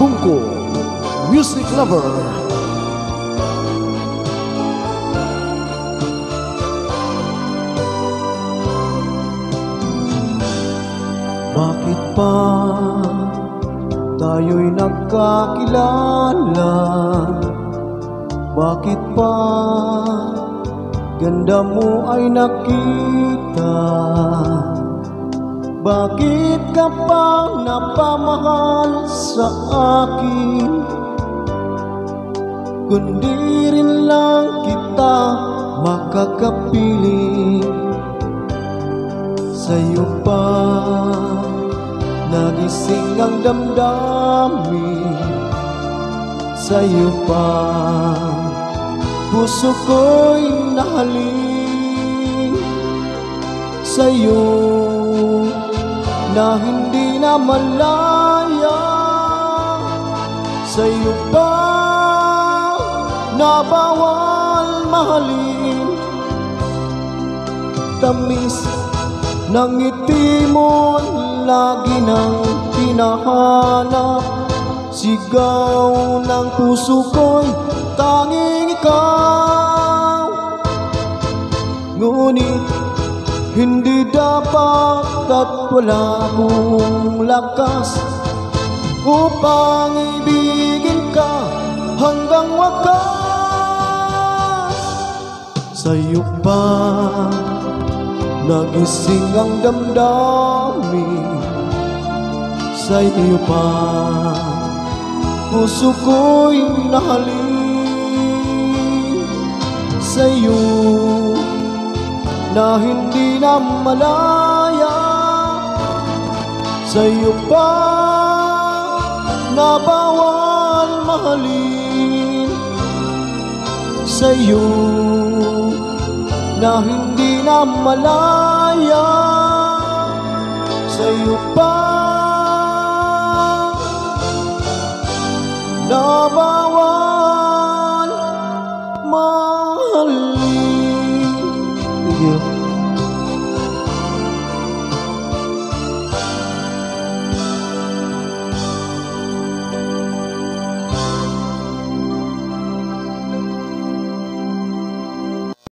Bungko Music Lover. Bakit pa tayo'y nagkakilala? Bakit pa ganda mo ay nakita? Bakit ka pa napamahal sa akin? Kundi rin lang kita makakapiling. Sa'yo pa nagising ang damdamin. Sa'yo pa puso ko'y nahalin. Sa'yo na hindi na malaya. Sa'yo pa na bawal mahalin. Tamis ng ngiti mo lagi nang pinahanap. Sigaw ng puso ko'y tanging ikaw. Ngunit hindi dapat at wala akong lakas upang ibigin ka hanggang wakas. Sa'yo pa nagising ang damdamin. Sa'yo pa puso ko'y nahalin. Sa'yo na hindi na malaya. Sa'yo pa na bawal mahalin. Sa'yo na hindi na malaya. Sa'yo pa na bawal